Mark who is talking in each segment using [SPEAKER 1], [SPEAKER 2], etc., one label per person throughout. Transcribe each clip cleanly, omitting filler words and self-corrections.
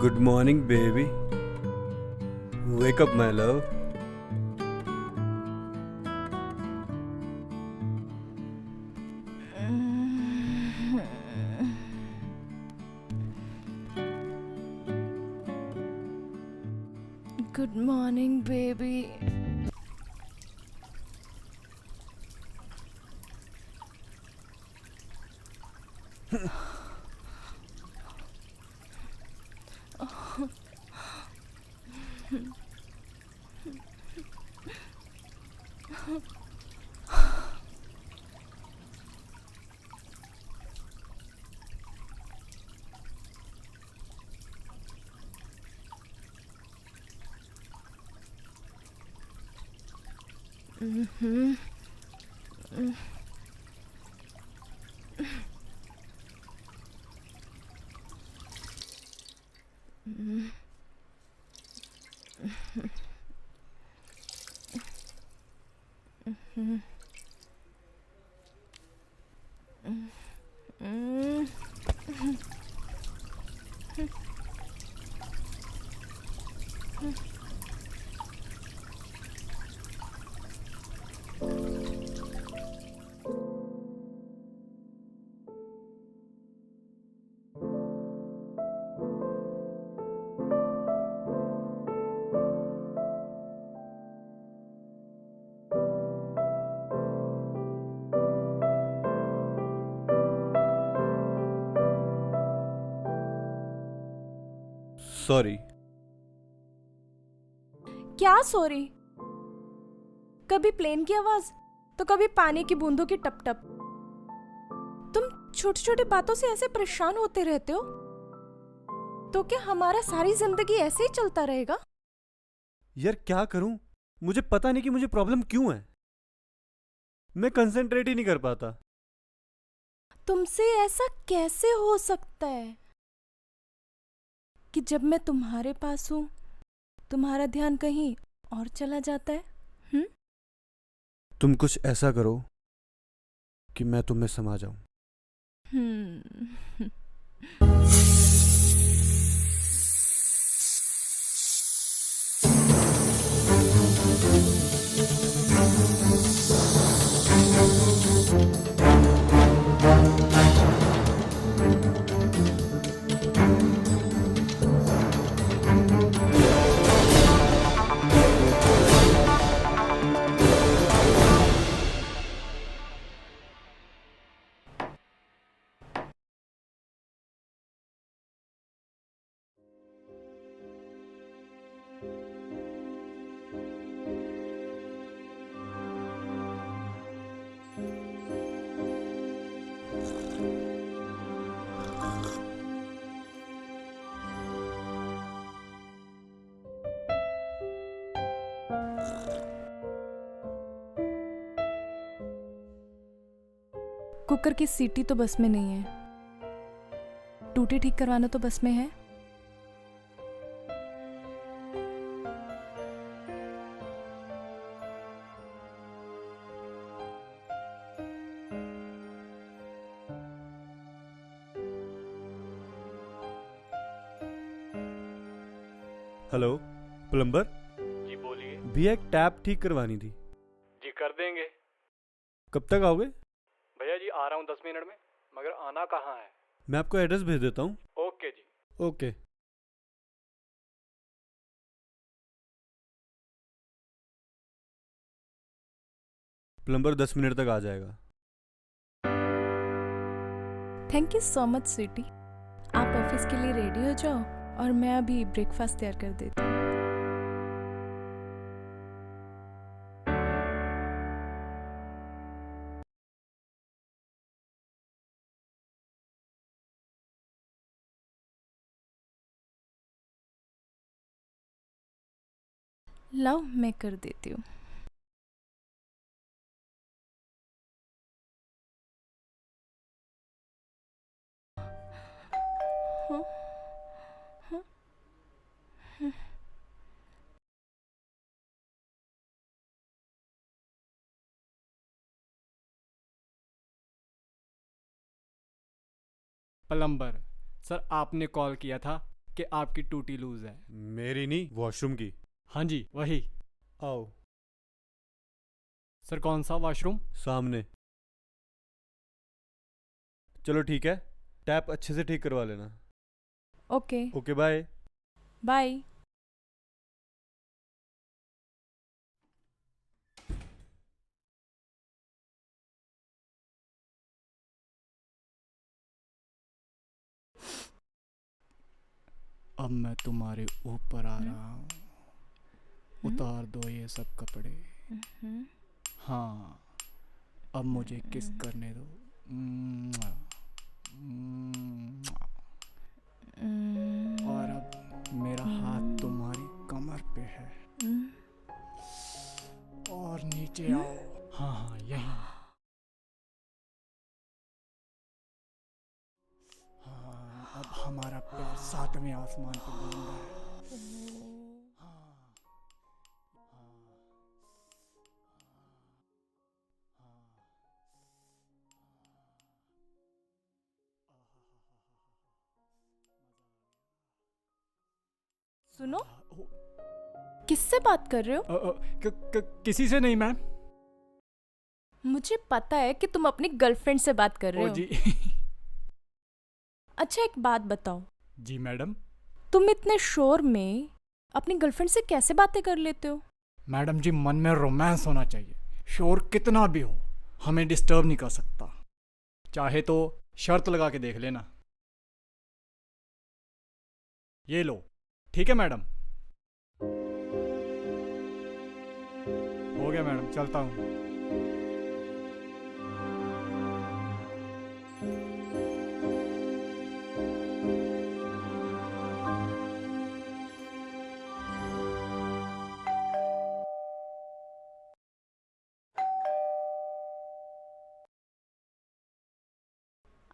[SPEAKER 1] Good morning, baby. Wake up, my love.
[SPEAKER 2] Good morning, baby.
[SPEAKER 1] Sorry.
[SPEAKER 2] क्या sorry? कभी plane की आवाज तो कभी पानी की बूंदों की टप टप। तुम छोटी छोटी बातों से ऐसे परेशान होते रहते हो, तो क्या हमारा सारी जिंदगी ऐसे ही चलता रहेगा?
[SPEAKER 1] यार क्या करूं? मुझे पता नहीं कि मुझे प्रॉब्लम क्यों है। मैं कंसंट्रेट ही नहीं कर पाता।
[SPEAKER 2] तुमसे ऐसा कैसे हो सकता है कि जब मैं तुम्हारे पास हूं तुम्हारा ध्यान कहीं और चला जाता है?
[SPEAKER 1] तुम कुछ ऐसा करो कि मैं तुम्हें समा जाऊं।
[SPEAKER 2] हम्म। कुकर की सीटी तो बस में नहीं है, टूटी ठीक करवाना तो बस में है।
[SPEAKER 1] Hello, plumber.
[SPEAKER 3] जी बोलिए।
[SPEAKER 1] भैया एक टैप ठीक करवानी थी।
[SPEAKER 3] जी कर देंगे।
[SPEAKER 1] कब तक आओगे?
[SPEAKER 3] भैया जी आ रहा हूँ 10 मिनट में, मगर आना कहाँ है?
[SPEAKER 1] मैं आपको एड्रेस भेज देता हूँ।
[SPEAKER 3] ओके जी।
[SPEAKER 1] ओके। प्लम्बर 10 मिनट तक आ जाएगा।
[SPEAKER 2] Thank you so much sweetie. आप ऑफिस के लिए रेडी हो जाओ और मैं अभी ब्रेकफास्ट तैयार कर देती हूँ। लाओ मैं कर देती हूँ। हाँ, हाँ, हाँ।
[SPEAKER 3] प्लम्बर सर, आपने कॉल किया था?
[SPEAKER 4] कि आपकी टूटी लूज है।
[SPEAKER 1] मेरी नहीं, वॉशरूम की।
[SPEAKER 4] हाँ जी वही।
[SPEAKER 1] आओ।
[SPEAKER 4] सर कौन सा वॉशरूम?
[SPEAKER 1] सामने। चलो ठीक है, टैप अच्छे से ठीक करवा लेना।
[SPEAKER 2] Okay,
[SPEAKER 1] okay bye.
[SPEAKER 2] बाय।
[SPEAKER 4] अब मैं तुम्हारे ऊपर आ रहा हूँ, उतार दो ये सब कपड़े। हाँ अब मुझे किस करने दो। और अब मेरा हाथ तुम्हारी कमर पे है, और नीचे आओ। हाँ हाँ यहीं। हाँ अब हमारा पैर 7वें आसमान पे बूंद है। हाँ
[SPEAKER 2] सुनो,
[SPEAKER 4] ओ,
[SPEAKER 2] किससे बात कर रहे हो?
[SPEAKER 4] किसी से नहीं मैम।
[SPEAKER 2] मुझे पता है कि तुम अपनी गर्लफ्रेंड से बात कर रहे
[SPEAKER 4] ओ
[SPEAKER 2] हो।
[SPEAKER 4] जी।
[SPEAKER 2] अच्छा एक बात बताओ,
[SPEAKER 4] जी मैडम।
[SPEAKER 2] तुम इतने शोर में अपनी गर्लफ्रेंड से कैसे बातें कर लेते हो?
[SPEAKER 4] मैडम जी मन में रोमांस होना चाहिए, शोर कितना भी हो हमें डिस्टर्ब नहीं कर सकता। चाहे तो शर्त लगा के देख लेना। ये लो, ठीक है मैडम। हो गया मैडम, चलता हूँ।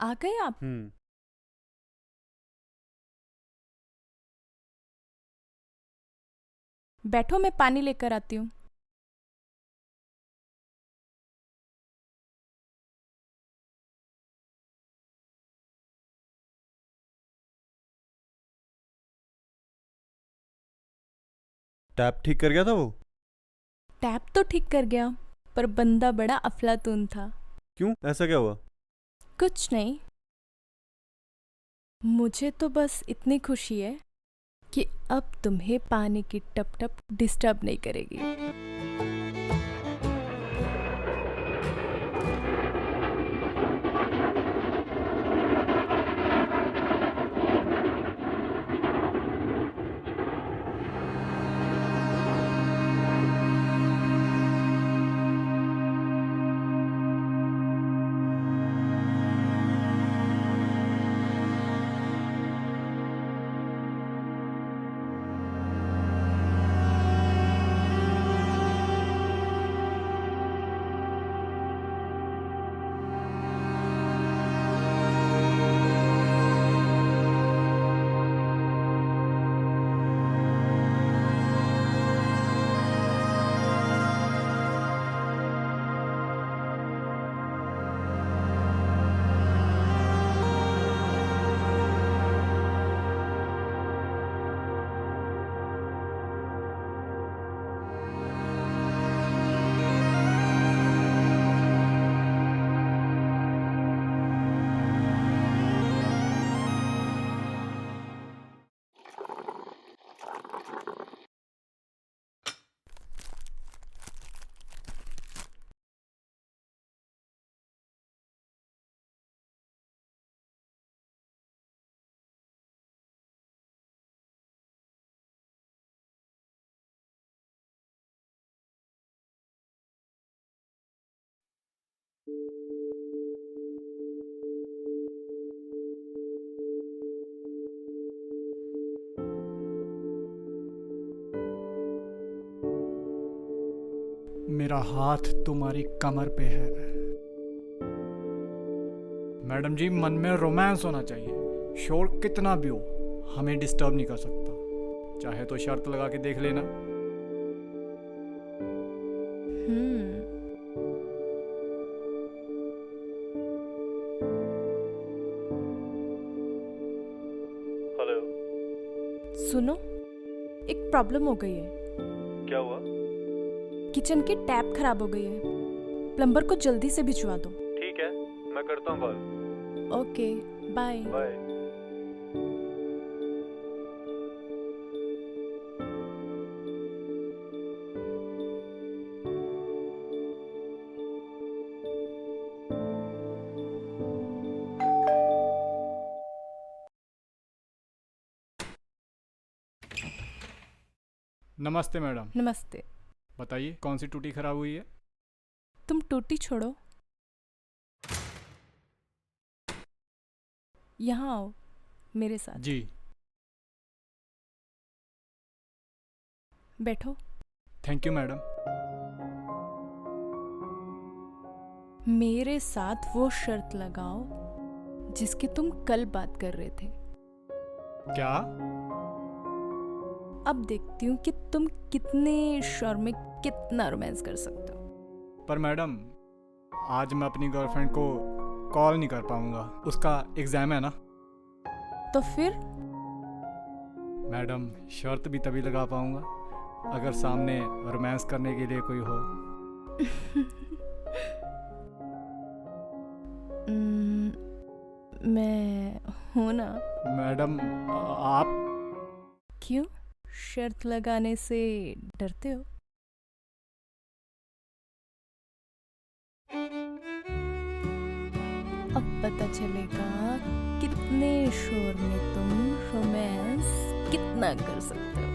[SPEAKER 2] आ गए आप? बैठो, मैं पानी लेकर आती हूँ।
[SPEAKER 1] टैप ठीक कर गया था वो?
[SPEAKER 2] टैप तो ठीक कर गया, पर बंदा बड़ा अफलातून था।
[SPEAKER 1] क्यों, ऐसा क्या हुआ?
[SPEAKER 2] कुछ नहीं, मुझे तो बस इतनी खुशी है कि अब तुम्हें पानी की टप टप डिस्टर्ब नहीं करेगी।
[SPEAKER 4] मेरा हाथ तुम्हारी कमर पे है। मैडम जी मन में रोमांस होना चाहिए, शोर कितना भी हो हमें डिस्टर्ब नहीं कर सकता। चाहे तो शर्त लगा के देख लेना।
[SPEAKER 1] हेलो।
[SPEAKER 2] प्रॉब्लम हो गई है।
[SPEAKER 1] क्या हुआ?
[SPEAKER 2] किचन की टैप खराब हो गई है। प्लम्बर को जल्दी से भिजवा दो।
[SPEAKER 1] ठीक है, मैं करता हूँ कॉल।
[SPEAKER 2] Okay, bye.
[SPEAKER 1] बाय।
[SPEAKER 4] नमस्ते मैडम,
[SPEAKER 2] नमस्ते।
[SPEAKER 4] बताइए कौन सी टूटी खराब हुई है?
[SPEAKER 2] तुम टूटी छोड़ो, यहाँ आओ मेरे साथ।
[SPEAKER 4] जी।
[SPEAKER 2] बैठो।
[SPEAKER 4] Thank you madam.
[SPEAKER 2] मेरे साथ वो शर्त लगाओ जिसकी तुम कल बात कर रहे थे।
[SPEAKER 4] क्या?
[SPEAKER 2] अब देखती हूँ कि तुम कितने शोर में कितना रोमांस कर सकते हो।
[SPEAKER 4] पर मैडम, आज मैं अपनी गर्लफ्रेंड को कॉल नहीं कर पाऊंगा, उसका एग्जाम है ना।
[SPEAKER 2] तो फिर
[SPEAKER 4] मैडम, शर्त भी तभी लगा पाऊंगा अगर सामने रोमांस करने के लिए कोई हो।
[SPEAKER 2] मैं हूं ना।
[SPEAKER 4] मैडम, आप
[SPEAKER 2] क्यों शर्त लगाने से डरते हो? अब पता चलेगा कितने शोर में तुम रोमांस कितना कर सकते हो।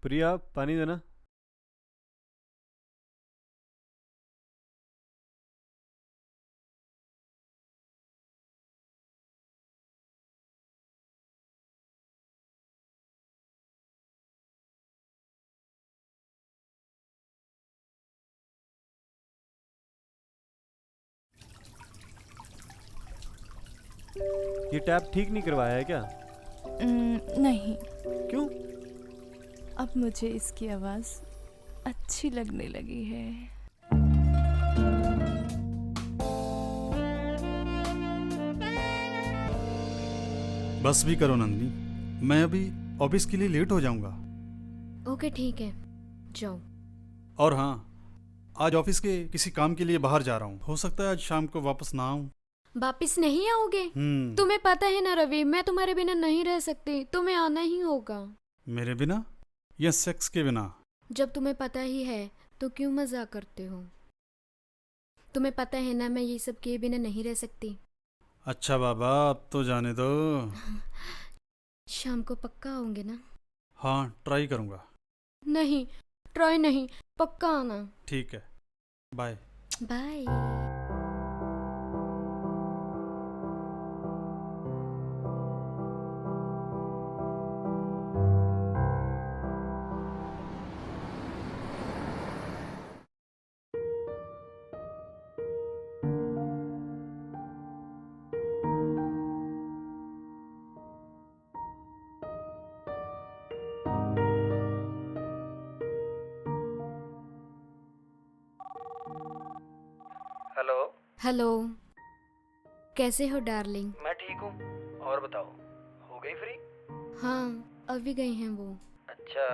[SPEAKER 1] प्रिया, पानी देना। ये टैप ठीक नहीं करवाया है क्या?
[SPEAKER 2] नहीं,
[SPEAKER 1] क्यों?
[SPEAKER 2] अब मुझे इसकी आवाज अच्छी लगने लगी है।
[SPEAKER 5] बस भी करो नंदिनी, मैं अभी ऑफिस के लिए लेट हो जाऊंगा।
[SPEAKER 6] ओके ठीक है, जाओ।
[SPEAKER 5] और हाँ, आज ऑफिस के किसी काम के लिए बाहर जा रहा हूँ, हो सकता है आज शाम को वापस ना आऊँ।
[SPEAKER 6] वापिस नहीं आओगे? तुम्हें पता है ना रवि, मैं तुम्हारे बिना नहीं रह सकती, तुम्हें आना ही होगा।
[SPEAKER 5] मेरे बिना या सेक्स के बिना?
[SPEAKER 6] जब तुम्हें पता ही है तो क्यों मजाक करते हो? तुम्हें पता है ना मैं ये सब किए बिना नहीं रह सकती।
[SPEAKER 5] अच्छा बाबा, अब तो जाने दो।
[SPEAKER 6] शाम को पक्का आओगे ना?
[SPEAKER 5] हाँ, ट्राई करूँगा।
[SPEAKER 6] नहीं, ट्राई नहीं, पक्का आना।
[SPEAKER 5] ठीक है, बाय।
[SPEAKER 6] बाय।
[SPEAKER 3] हेलो।
[SPEAKER 6] हेलो, कैसे हो डार्लिंग?
[SPEAKER 3] मैं ठीक हूँ, और बताओ, हो गई फ्री?
[SPEAKER 6] हाँ, अभी गए हैं वो।
[SPEAKER 3] अच्छा।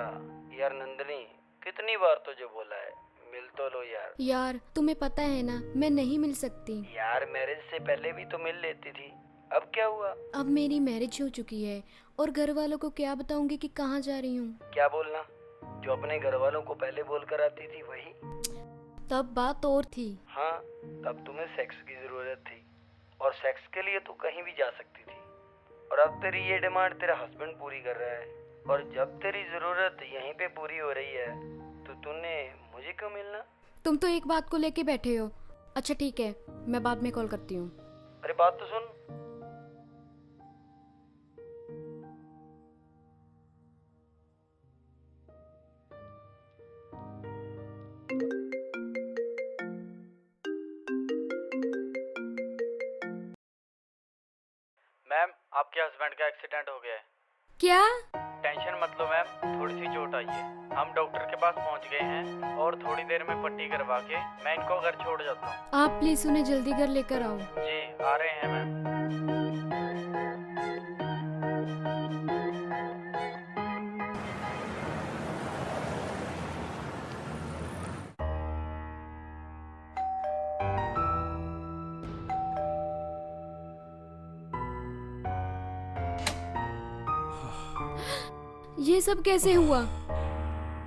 [SPEAKER 3] यार नंदिनी, कितनी बार तुझे बोला है, मिल तो लो यार।
[SPEAKER 6] यार तुम्हें पता है ना मैं नहीं मिल सकती।
[SPEAKER 3] यार मैरिज से पहले भी तो मिल लेती थी, अब क्या हुआ?
[SPEAKER 6] अब मेरी मैरिज हो चुकी है और घर वालों को क्या बताऊंगी कि कहाँ जा रही हूँ?
[SPEAKER 3] क्या बोलना? जो अपने घर वालों को पहले बोल कर आती थी वही।
[SPEAKER 6] तब बात और थी।
[SPEAKER 3] हाँ, तब तुम्हें सेक्स की जरूरत थी और सेक्स के लिए तू कहीं भी जा सकती थी, और अब तेरी ये डिमांड तेरा हस्बैंड पूरी कर रहा है, और जब तेरी जरूरत यहीं पे पूरी हो रही है तो तूने मुझे क्यों मिलना?
[SPEAKER 6] तुम तो एक बात को लेके बैठे हो। अच्छा ठीक है, मैं बाद में कॉल करती हूँ।
[SPEAKER 3] अरे बात तो सुन। मैम, आपके हस्बैंड का एक्सीडेंट हो गया है।
[SPEAKER 6] क्या?
[SPEAKER 3] टेंशन
[SPEAKER 7] टेंशन मत लो मैम, थोड़ी सी चोट आई है। हम डॉक्टर के पास पहुंच गए हैं और थोड़ी देर में पट्टी करवा के मैं इनको घर छोड़ जाता हूँ।
[SPEAKER 6] आप प्लीज उन्हें जल्दी घर लेकर आओ।
[SPEAKER 7] जी आ रहे हैं मैम।
[SPEAKER 6] ये सब कैसे हुआ?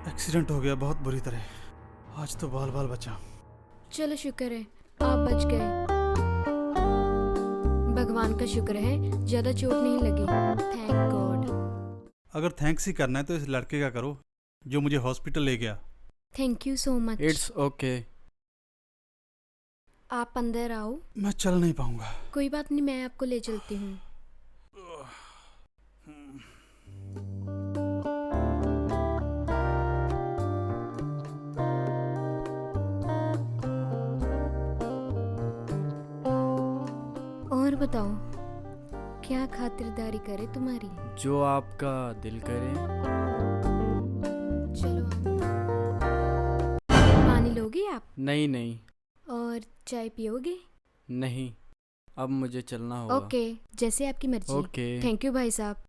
[SPEAKER 5] एक्सीडेंट हो गया बहुत बुरी तरह। आज तो बाल बाल बचा।
[SPEAKER 6] चलो शुक्र है आप बच गए। भगवान का शुक्र है ज्यादा चोट नहीं लगी। Thank God.
[SPEAKER 5] अगर थैंक्स ही करना है तो इस लड़के का करो जो मुझे हॉस्पिटल ले गया।
[SPEAKER 6] Thank you so much.
[SPEAKER 4] It's okay.
[SPEAKER 6] आप अंदर आओ।
[SPEAKER 5] मैं चल नहीं पाऊंगा।
[SPEAKER 6] कोई बात नहीं, मैं आपको ले चलती हूँ। और बताओ क्या खातिरदारी करे तुम्हारी?
[SPEAKER 4] जो आपका दिल करे।
[SPEAKER 6] चलो आओ। पानी लोगे आप?
[SPEAKER 4] नहीं नहीं
[SPEAKER 6] और चाय पियोगे?
[SPEAKER 4] नहीं, अब मुझे चलना होगा।
[SPEAKER 6] ओके, जैसे आपकी मर्जी।
[SPEAKER 4] ओके।
[SPEAKER 6] थैंक यू भाई साहब।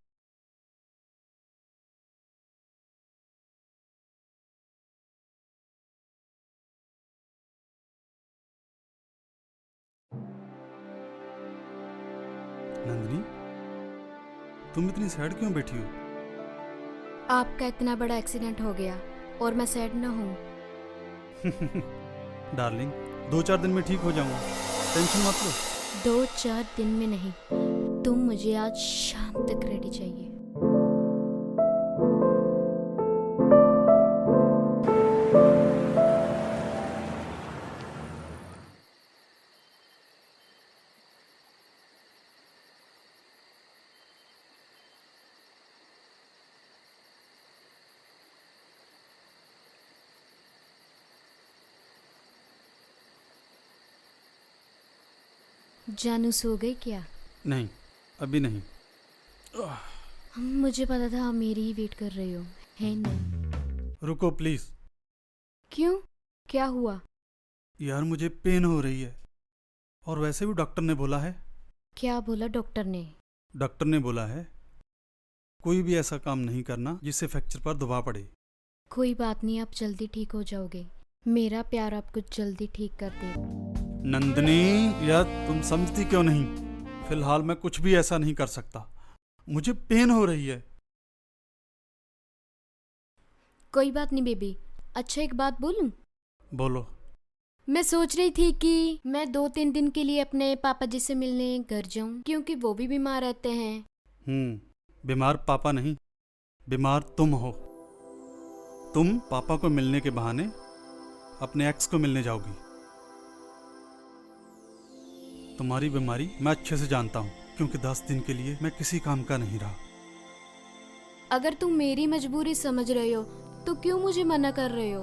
[SPEAKER 5] नंदिनी, तुम इतनी सैड क्यों बैठी हो?
[SPEAKER 6] आपका इतना बड़ा एक्सीडेंट हो गया और मैं सैड न हूँ।
[SPEAKER 5] डार्लिंग, 2-4 दिन में ठीक हो जाऊंगा, टेंशन मत लो।
[SPEAKER 6] 2-4 दिन में नहीं, तुम मुझे आज शाम तक रेडी चाहिए। जानू सो गई क्या?
[SPEAKER 5] नहीं, अभी नहीं।
[SPEAKER 6] मुझे पता था आप मेरी ही वेट कर रहे हो, है ना?
[SPEAKER 5] रुको प्लीज।
[SPEAKER 6] क्यों, क्या हुआ?
[SPEAKER 5] यार मुझे पेन हो रही है और वैसे भी डॉक्टर ने बोला है।
[SPEAKER 6] क्या बोला डॉक्टर ने?
[SPEAKER 5] डॉक्टर ने बोला है कोई भी ऐसा काम नहीं करना जिससे फ्रैक्चर पर दबाव पड़े।
[SPEAKER 6] कोई बात नहीं, आप जल्दी ठीक हो जाओगे। मेरा प्यार आपको जल्दी ठीक कर देगा।
[SPEAKER 5] नंदिनी, यार तुम समझती क्यों नहीं? फिलहाल मैं कुछ भी ऐसा नहीं कर सकता, मुझे पेन हो रही है।
[SPEAKER 6] कोई बात नहीं बेबी। अच्छा एक बात बोलूं?
[SPEAKER 5] बोलो।
[SPEAKER 6] मैं सोच रही थी कि मैं 2-3 दिन के लिए अपने पापा जी से मिलने घर जाऊं, क्योंकि वो भी बीमार रहते हैं।
[SPEAKER 5] बीमार पापा नहीं, बीमार तुम हो। तुम पापा को मिलने के बहाने अपने एक्स को मिलने जाओगी। तुम्हारी बीमारी मैं अच्छे से जानता हूँ, क्योंकि 10 दिन के लिए मैं किसी काम का नहीं रहा।
[SPEAKER 6] अगर तुम मेरी मजबूरी समझ रहे हो तो क्यों मुझे मना कर रहे हो?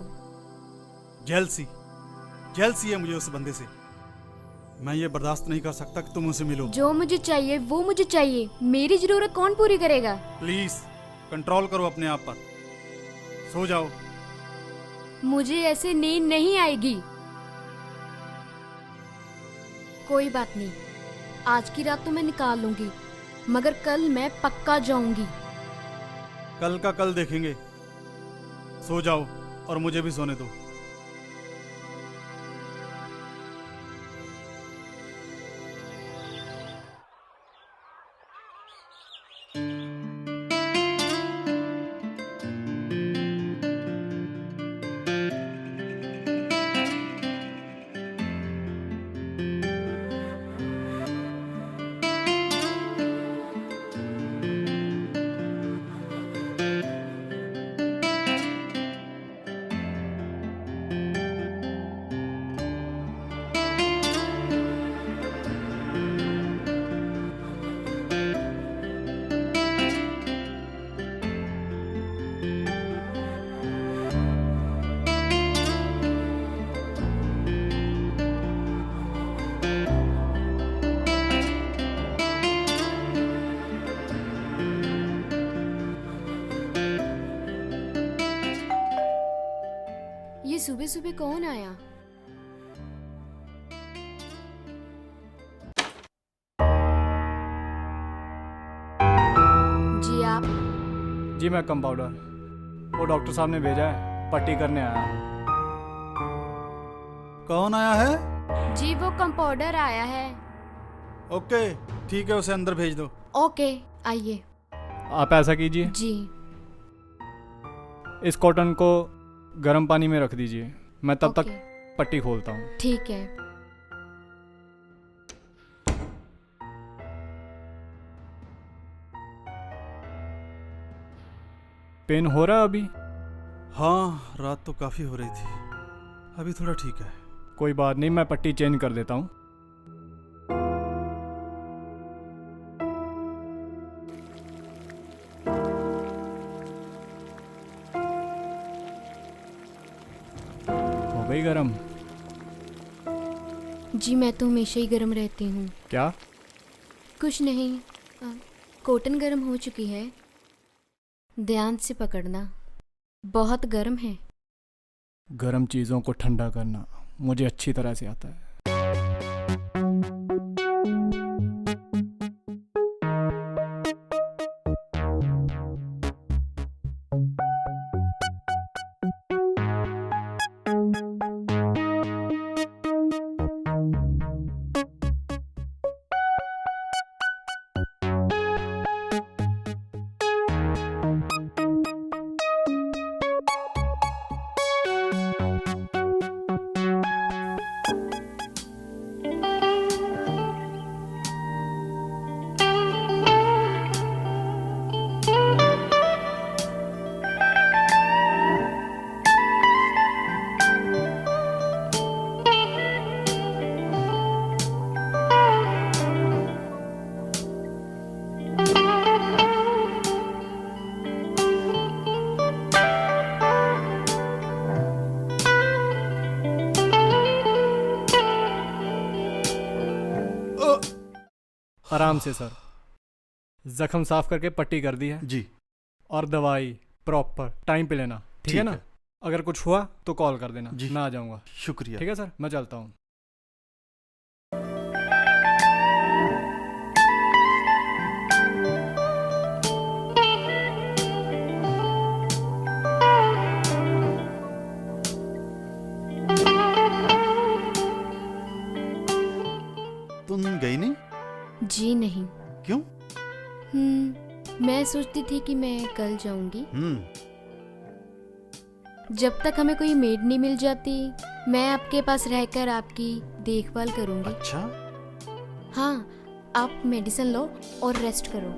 [SPEAKER 5] जेलसी है मुझे उस बंदे से। मैं ये बर्दाश्त नहीं कर सकता कि तुम उसे मिलो।
[SPEAKER 6] जो मुझे चाहिए वो मुझे चाहिए। मेरी जरूरत कौन पूरी करेगा?
[SPEAKER 5] प्लीज कंट्रोल करो अपने आप पर, सो जाओ।
[SPEAKER 6] मुझे ऐसे नींद नहीं आएगी। कोई बात नहीं, आज की रात तो मैं निकाल लूंगी, मगर कल मैं पक्का जाऊंगी।
[SPEAKER 5] कल का कल देखेंगे। सो जाओ और मुझे भी सोने दो।
[SPEAKER 6] ये सुबह सुबह कौन आया? जी आप?
[SPEAKER 4] जी मैं कंपाउंडर, वो डॉक्टर साहब ने भेजा है, पट्टी करने आया हूँ।
[SPEAKER 5] कौन आया है?
[SPEAKER 6] जी वो कंपाउंडर आया है।
[SPEAKER 5] ओके ठीक है, उसे अंदर भेज दो।
[SPEAKER 6] ओके आइए।
[SPEAKER 4] आप ऐसा कीजिए,
[SPEAKER 6] जी
[SPEAKER 4] इस कॉटन को गर्म पानी में रख दीजिए, मैं तब
[SPEAKER 6] ओके,
[SPEAKER 4] तक पट्टी खोलता हूँ।
[SPEAKER 6] ठीक है।
[SPEAKER 4] पेन हो रहा है अभी?
[SPEAKER 5] हाँ, रात तो काफ़ी हो रही थी, अभी थोड़ा ठीक है।
[SPEAKER 4] कोई बात नहीं, मैं पट्टी चेंज कर देता हूँ। हो गई गरम?
[SPEAKER 6] जी मैं तो हमेशा ही गर्म रहती हूँ।
[SPEAKER 4] क्या?
[SPEAKER 6] कुछ नहीं, कॉटन गर्म हो चुकी है, ध्यान से पकड़ना, बहुत गर्म है।
[SPEAKER 4] गर्म चीज़ों को ठंडा करना मुझे अच्छी तरह से आता है। आराम से सर, जख्म साफ करके पट्टी कर दी है,
[SPEAKER 5] जी
[SPEAKER 4] और दवाई प्रॉपर टाइम पे लेना, ठीक है ना? अगर कुछ हुआ तो कॉल कर देना,
[SPEAKER 5] जी।
[SPEAKER 4] मैं आ जाऊंगा।
[SPEAKER 5] शुक्रिया।
[SPEAKER 4] ठीक है सर, मैं चलता हूँ।
[SPEAKER 5] तुम गई नहीं?
[SPEAKER 6] जी नहीं।
[SPEAKER 5] क्यों?
[SPEAKER 6] मैं सोचती थी कि मैं कल जाऊंगी।
[SPEAKER 5] हम्म।
[SPEAKER 6] जब तक हमें कोई मेड नहीं मिल जाती, मैं आपके पास रहकर आपकी देखभाल करूंगी।
[SPEAKER 5] अच्छा,
[SPEAKER 6] हाँ, आप मेडिसिन लो और रेस्ट करो।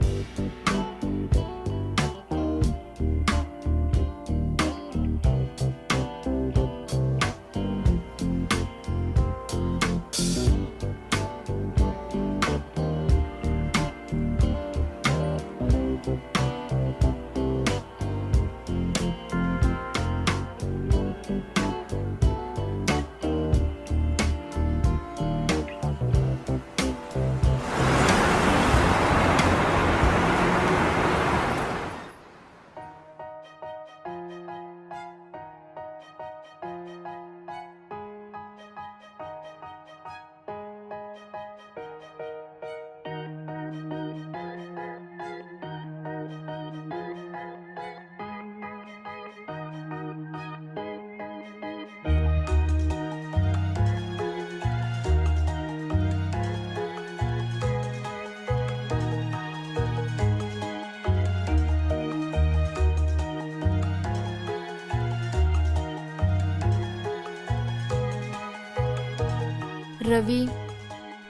[SPEAKER 6] रवि,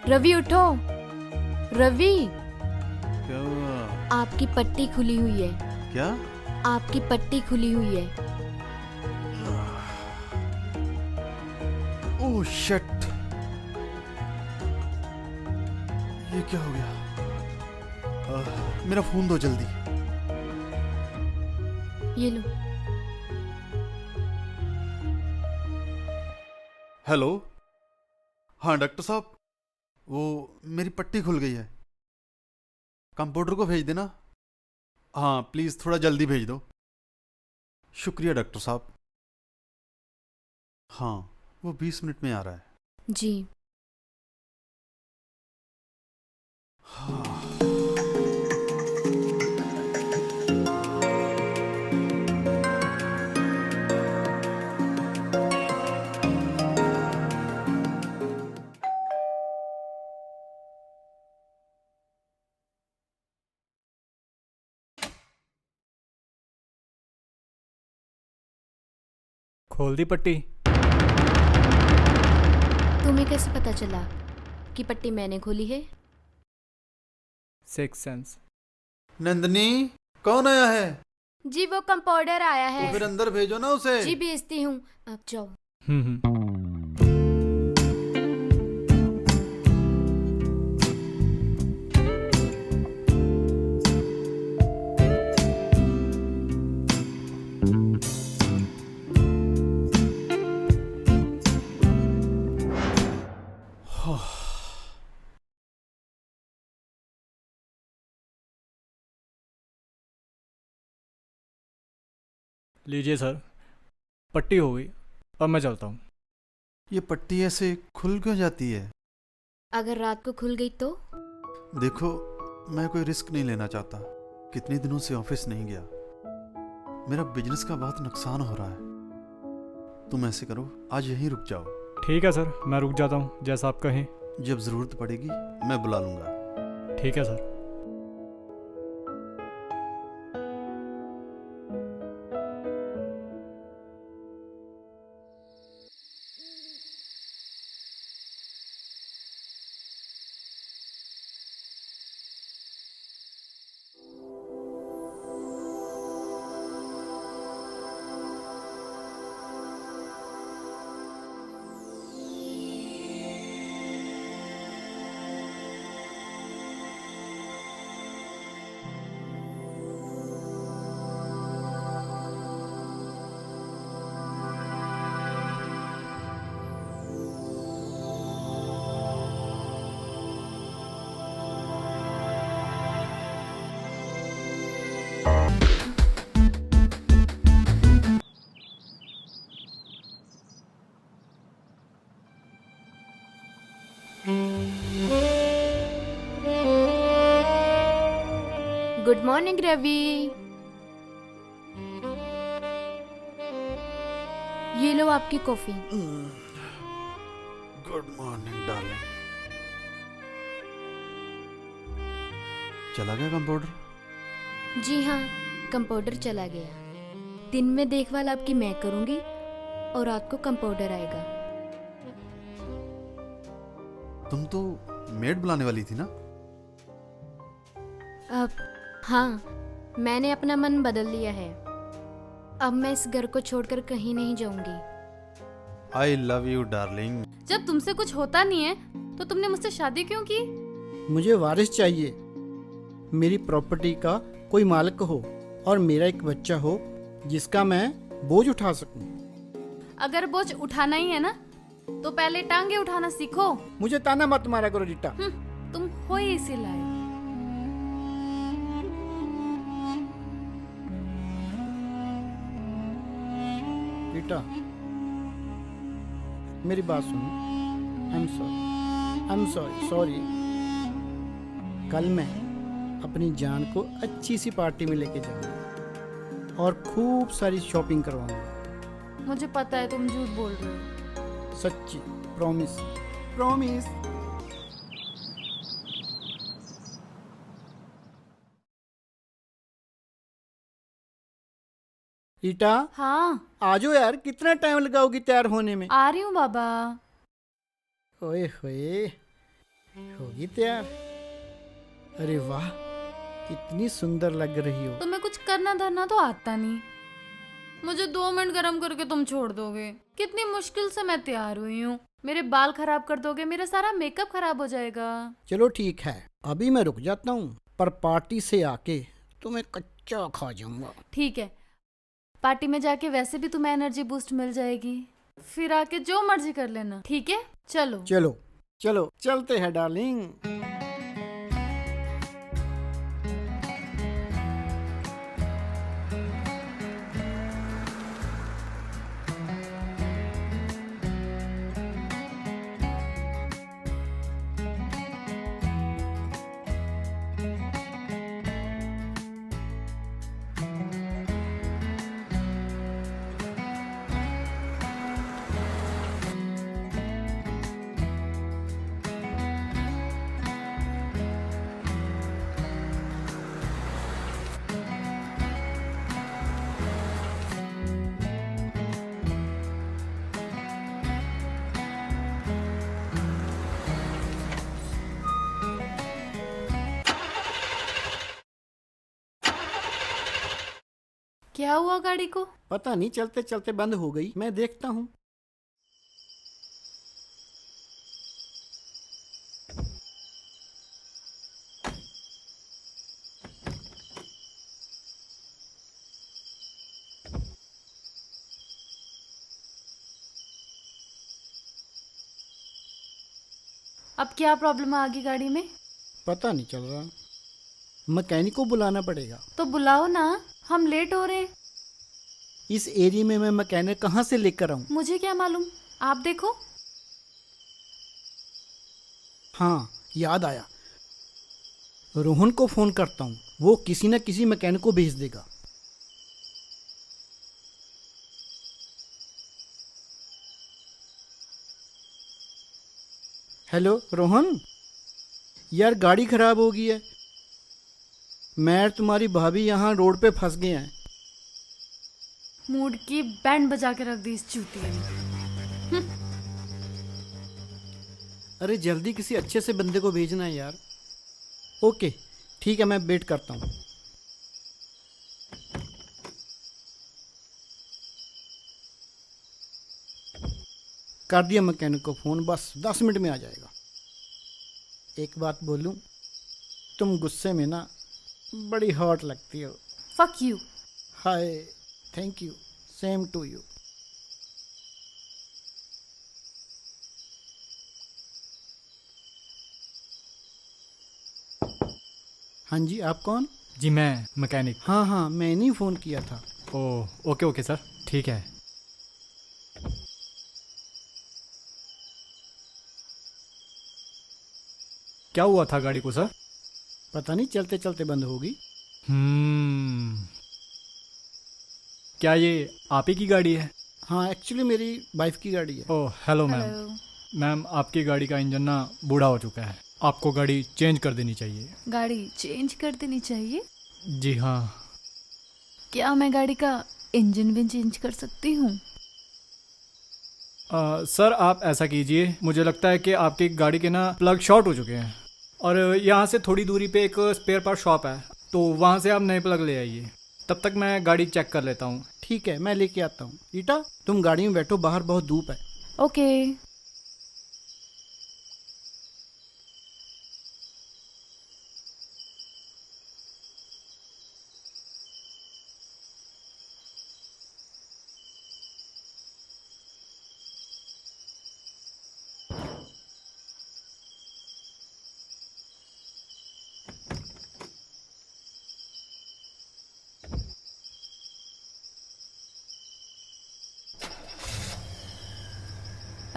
[SPEAKER 6] रवि उठो, रवि,
[SPEAKER 5] क्या हुआ?
[SPEAKER 6] आपकी पट्टी खुली हुई है,
[SPEAKER 5] क्या?
[SPEAKER 6] आपकी पट्टी खुली हुई है।
[SPEAKER 5] ओह शिट, ये क्या हो गया? मेरा फोन दो जल्दी।
[SPEAKER 6] ये लो।
[SPEAKER 5] हेलो, हाँ डॉक्टर साहब, वो मेरी पट्टी खुल गई है, कंपाउंडर को भेज देना। हाँ प्लीज़ थोड़ा जल्दी भेज दो। शुक्रिया डॉक्टर साहब। हाँ, वो 20 मिनट में आ रहा है।
[SPEAKER 6] जी।
[SPEAKER 4] खोल दी पट्टी?
[SPEAKER 6] तुम्हें कैसे पता चला कि पट्टी मैंने खोली है?
[SPEAKER 4] Six sense.
[SPEAKER 5] नंदनी, कौन आया है?
[SPEAKER 6] जी वो कंपाउंडर आया
[SPEAKER 5] तो
[SPEAKER 6] है।
[SPEAKER 5] फिर अंदर भेजो ना उसे।
[SPEAKER 6] जी भेजती हूँ, अब जाओ।
[SPEAKER 4] हम्म। लीजिए सर, पट्टी हो गई। अब मैं चलता हूँ।
[SPEAKER 5] ये पट्टी ऐसे खुल क्यों जाती है?
[SPEAKER 6] अगर रात को खुल गई तो?
[SPEAKER 5] देखो, मैं कोई रिस्क नहीं लेना चाहता। कितने दिनों से ऑफिस नहीं गया। मेरा बिजनेस का बहुत नुकसान हो रहा है। तुम ऐसे करो, आज यहीं रुक जाओ।
[SPEAKER 4] ठीक है सर, मैं रुक जाता हूँ, जैसा आप कहें।
[SPEAKER 5] जब ज़रूरत पड़ेगी मैं बुला लूँगा।
[SPEAKER 4] ठीक है सर।
[SPEAKER 6] Good morning Ravi. ये लो आपकी कॉफी।
[SPEAKER 5] Good morning darling. चला गया कंपाउंडर?
[SPEAKER 6] जी हाँ, कंपाउंडर चला गया। दिन में देखभाल आपकी मैं करूंगी और रात को कंपाउंडर आएगा।
[SPEAKER 5] तुम तो मेड बुलाने वाली थी ना?
[SPEAKER 6] अब हाँ, मैंने अपना मन बदल लिया है। अब मैं इस घर को छोड़कर कहीं नहीं जाऊंगी।
[SPEAKER 5] I love you darling.
[SPEAKER 8] जब तुमसे कुछ होता नहीं है तो तुमने मुझसे शादी क्यों की?
[SPEAKER 9] मुझे वारिस चाहिए। मेरी प्रॉपर्टी का कोई मालिक हो और मेरा एक बच्चा हो जिसका मैं बोझ उठा सकूं।
[SPEAKER 8] अगर बोझ उठाना ही है ना तो पहले टांगे उठाना सीखो।
[SPEAKER 9] मुझे ताना मत मारा करो रीटा।
[SPEAKER 8] तुम हो ही इसी लायक।
[SPEAKER 9] रीटा, मेरी बात सुनो। I am sorry. कल मैं अपनी जान को अच्छी सी पार्टी में लेके जाऊंगा और खूब सारी शॉपिंग करवाऊंगा।
[SPEAKER 8] मुझे पता है तुम झूठ बोल रहे हो।
[SPEAKER 9] सच्ची, प्रॉमिस। रीटा,
[SPEAKER 8] हाँ,
[SPEAKER 9] आजो यार, कितना टाइम लगाओगी तैयार होने में?
[SPEAKER 8] आ रही हूँ बाबा।
[SPEAKER 9] ओए होए, होगी तैयार। अरे वाह, कितनी सुंदर लग रही हो।
[SPEAKER 8] तुम्हें कुछ करना धरना तो आता नहीं। मुझे 2 मिनट गरम करके तुम छोड़ दोगे। कितनी मुश्किल से मैं तैयार हुई हूँ। मेरे बाल खराब कर दोगे, मेरा सारा मेकअप खराब हो जाएगा।
[SPEAKER 9] चलो ठीक है, अभी मैं रुक जाता हूँ, पर पार्टी से आके तुम्हें कच्चा खा जाऊंगा।
[SPEAKER 8] ठीक है, पार्टी में जाके वैसे भी तुम्हें एनर्जी बूस्ट मिल जाएगी। फिर आके जो मर्जी कर लेना। ठीक है, चलो।
[SPEAKER 9] चलो चलते हैं डार्लिंग।
[SPEAKER 8] क्या हुआ गाड़ी को?
[SPEAKER 9] पता नहीं, चलते चलते बंद हो गई। मैं देखता हूँ।
[SPEAKER 8] अब क्या प्रॉब्लम आ गई गाड़ी में?
[SPEAKER 9] पता नहीं चल रहा, मैकेनिक को बुलाना पड़ेगा।
[SPEAKER 8] तो बुलाओ ना, हम लेट हो रहे हैं।
[SPEAKER 9] इस एरिया में मैं मैकेनिक कहाँ से लेकर आऊँ?
[SPEAKER 8] मुझे क्या मालूम, आप देखो।
[SPEAKER 9] हाँ, याद आया, रोहन को फोन करता हूँ, वो किसी न किसी मैकेनिक को भेज देगा। हेलो रोहन, यार गाड़ी खराब हो गई है। मैं और तुम्हारी भाभी यहाँ रोड पे फंस गए हैं।
[SPEAKER 8] मूड की बैंड बजा के रख दी इस चूतिए ने।
[SPEAKER 9] अरे जल्दी किसी अच्छे से बंदे को भेजना है यार। ओके ठीक है, मैं वेट करता हूँ। कर दिया मैकेनिक को फ़ोन, बस 10 मिनट में आ जाएगा। एक बात बोलूं, तुम गुस्से में ना बड़ी हॉट लगती हो।
[SPEAKER 8] Fuck you.
[SPEAKER 9] Hi, thank you, same to you. हाँ जी, आप कौन?
[SPEAKER 4] जी मैं मैकेनिक।
[SPEAKER 9] हाँ हाँ, मैंने ही फ़ोन किया था।
[SPEAKER 4] ओह ओके ओके सर, ठीक है। क्या हुआ था गाड़ी को सर?
[SPEAKER 9] पता नहीं, चलते चलते बंद हो गई।
[SPEAKER 4] क्या ये आप ही की गाड़ी है?
[SPEAKER 9] हाँ, एक्चुअली मेरी वाइफ की गाड़ी है।
[SPEAKER 4] Oh hello ma'am.
[SPEAKER 8] Hello.
[SPEAKER 4] Ma'am आपकी गाड़ी का इंजन ना बूढ़ा हो चुका है, आपको गाड़ी चेंज कर देनी चाहिए।
[SPEAKER 8] गाड़ी चेंज कर देनी चाहिए?
[SPEAKER 4] जी हाँ।
[SPEAKER 8] क्या मैं गाड़ी का इंजन भी चेंज कर सकती हूँ?
[SPEAKER 4] सर आप ऐसा कीजिए, मुझे लगता है कि आपकी गाड़ी के ना प्लग शॉर्ट हो चुके हैं और यहाँ से थोड़ी दूरी पे एक स्पेयर पार्ट शॉप है, तो वहाँ से आप नए प्लग ले आइए। तब तक मैं गाड़ी चेक कर लेता हूँ।
[SPEAKER 9] ठीक है, मैं लेके आता हूँ। रीटा, तुम गाड़ी में बैठो, बाहर बहुत धूप है।
[SPEAKER 8] ओके।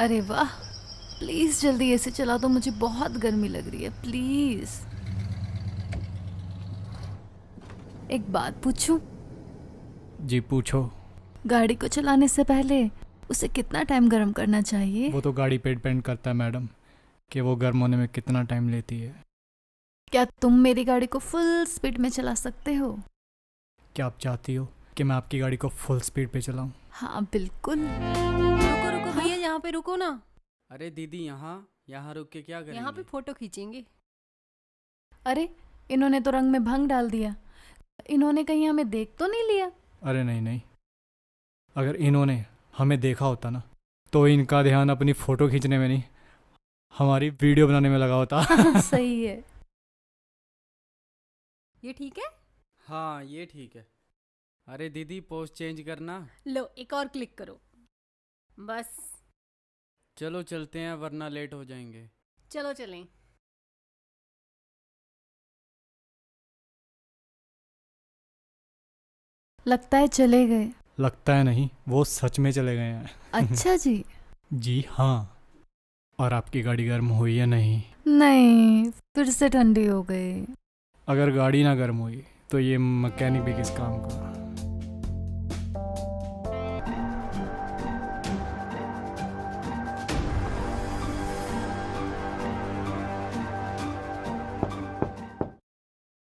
[SPEAKER 8] अरे वाह, प्लीज जल्दी एसी चला दो, मुझे बहुत गर्मी लग रही है, प्लीज। एक बात पूछूं?
[SPEAKER 4] जी पूछो।
[SPEAKER 8] गाड़ी को चलाने से पहले उसे कितना टाइम गर्म करना चाहिए?
[SPEAKER 4] वो तो गाड़ी पे डिपेंड करता है मैडम कि वो गर्म होने में कितना टाइम लेती है।
[SPEAKER 8] क्या तुम मेरी गाड़ी को फुल स्पीड में चला सकते हो?
[SPEAKER 4] क्या आप चाहती हो कि मैं आपकी गाड़ी को फुल स्पीड पे चलाऊं?
[SPEAKER 8] हाँ बिल्कुल।
[SPEAKER 10] रुको रुको भैया, यहाँ पे रुको ना।
[SPEAKER 7] अरे दीदी यहाँ यहाँ रुक के क्या करेंगे?
[SPEAKER 10] यहाँ पे फोटो खींचेंगे।
[SPEAKER 8] अरे इन्होंने तो रंग में भंग डाल दिया, इन्होंने कहीं हमें देख तो नहीं लिया?
[SPEAKER 4] अरे नहीं नहीं, अगर इन्होंने हमें देखा होता ना तो इनका ध्यान अपनी फ़ोटो खींचने में नहीं, हमारी वीडियो बनाने में लगा होता।
[SPEAKER 8] सही है।
[SPEAKER 10] ये ठीक है?
[SPEAKER 7] हाँ ये ठीक है। अरे दीदी पोज चेंज करना।
[SPEAKER 10] लो एक और क्लिक करो, बस।
[SPEAKER 7] चलो चलते हैं वरना लेट हो जाएंगे।
[SPEAKER 10] चलो चलें।
[SPEAKER 8] लगता है चले गए।
[SPEAKER 4] लगता है नहीं, वो सच में चले गए हैं।
[SPEAKER 8] अच्छा जी।
[SPEAKER 4] जी हाँ। और आपकी गाड़ी गर्म हुई या नहीं?
[SPEAKER 8] नहीं, फिर से ठंडी हो गई।
[SPEAKER 4] अगर गाड़ी ना गर्म हुई तो ये मैकेनिक भी किस काम का।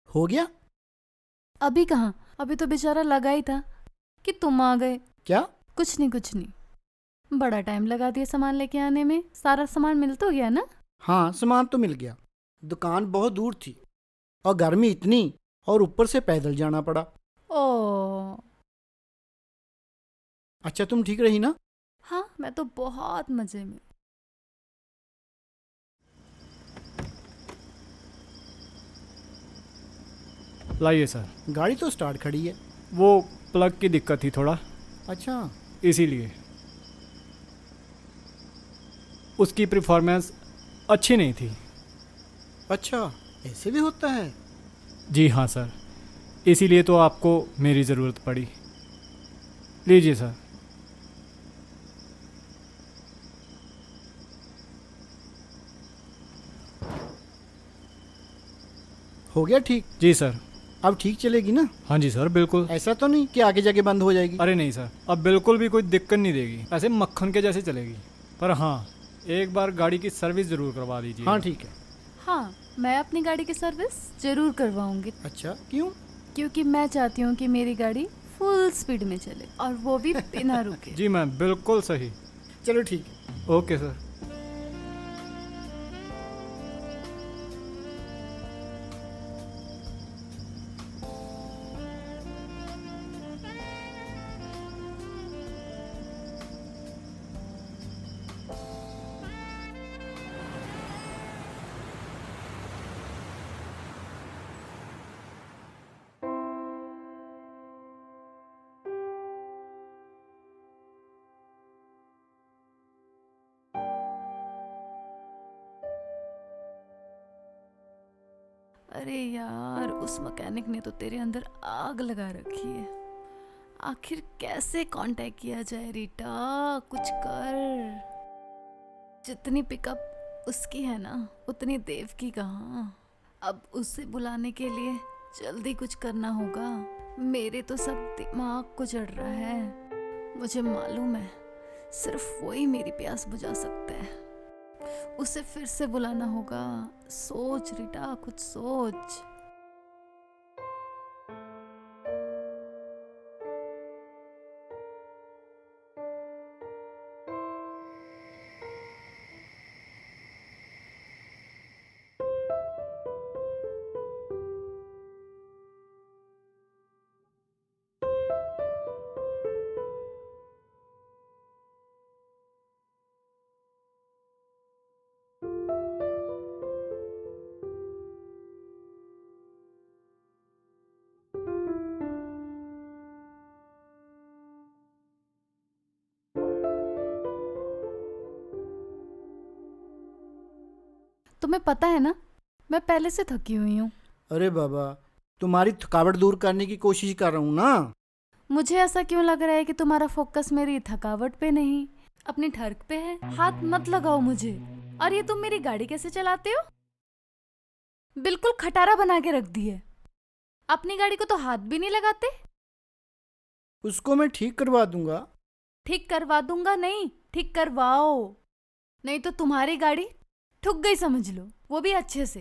[SPEAKER 9] हो गया?
[SPEAKER 8] अभी कहाँ, अभी तो बेचारा लगा ही था कि तुम आ गए।
[SPEAKER 9] क्या?
[SPEAKER 8] कुछ नहीं कुछ नहीं, बड़ा टाइम लगा दिया सामान लेके आने में। सारा सामान मिल तो गया ना?
[SPEAKER 9] हाँ, सामान तो मिल गया। दुकान बहुत दूर थी और गर्मी इतनी, और ऊपर से पैदल जाना पड़ा।
[SPEAKER 8] ओ,
[SPEAKER 9] अच्छा तुम ठीक रही ना?
[SPEAKER 8] हाँ, मैं तो बहुत मजे में।
[SPEAKER 4] लाइए सर।
[SPEAKER 9] गाड़ी तो स्टार्ट खड़ी है।
[SPEAKER 4] वो प्लग की दिक्कत थी थोड़ा,
[SPEAKER 9] अच्छा
[SPEAKER 4] इसीलिए। उसकी परफॉर्मेंस अच्छी नहीं थी।
[SPEAKER 9] अच्छा, ऐसे भी होता है?
[SPEAKER 4] जी हाँ सर, इसीलिए तो आपको मेरी ज़रूरत पड़ी। लीजिए सर।
[SPEAKER 9] हो गया ठीक?
[SPEAKER 4] जी सर।
[SPEAKER 9] अब ठीक चलेगी ना?
[SPEAKER 4] हाँ जी सर, बिल्कुल।
[SPEAKER 9] ऐसा तो नहीं कि आगे जाके बंद हो जाएगी?
[SPEAKER 4] अरे नहीं सर, अब बिल्कुल भी कोई दिक्कत नहीं देगी, ऐसे मक्खन के जैसे चलेगी। पर हाँ, एक बार गाड़ी की सर्विस ज़रूर करवा दीजिए।
[SPEAKER 9] हाँ ठीक है।
[SPEAKER 8] हाँ, मैं अपनी गाड़ी की सर्विस जरूर करवाऊंगी।
[SPEAKER 9] अच्छा क्यों?
[SPEAKER 8] क्योंकि मैं चाहती हूँ कि मेरी गाड़ी फुल स्पीड में चले, और वो भी बिना रुके।
[SPEAKER 4] जी मैम, बिल्कुल सही।
[SPEAKER 9] चलो ठीक है।
[SPEAKER 4] Okay sir.
[SPEAKER 8] अरे यार, उस मैकेनिक ने तो तेरे अंदर आग लगा रखी है। आखिर कैसे कांटेक्ट किया जाए रीटा, कुछ कर। जितनी पिकअप उसकी है ना, उतनी देव की कहाँ। अब उसे बुलाने के लिए जल्दी कुछ करना होगा। मेरे तो सब दिमाग को चढ़ रहा है। मुझे मालूम है सिर्फ वही मेरी प्यास बुझा सकता है। उसे फिर से बुलाना होगा। सोच रीटा, कुछ सोच। तुम्हें पता है ना, मैं पहले से थकी हुई हूँ।
[SPEAKER 9] अरे बाबा, तुम्हारी थकावट दूर करने की कोशिश कर रहा हूँ ना।
[SPEAKER 8] मुझे ऐसा क्यों लग रहा है कि तुम्हारा फोकस मेरी थकावट पे नहीं, अपनी ठर्क पे है। हाथ मत लगाओ मुझे। और ये तुम मेरी गाड़ी कैसे चलाते हो? बिल्कुल खटारा बना के रख दी है। अपनी गाड़ी को तो हाथ भी नहीं लगाते।
[SPEAKER 9] उसको मैं ठीक करवा दूंगा।
[SPEAKER 8] ठीक करवा दूंगा नहीं, ठीक करवाओ। नहीं तो तुम्हारी गाड़ी ठुक गई समझ लो, वो भी अच्छे से।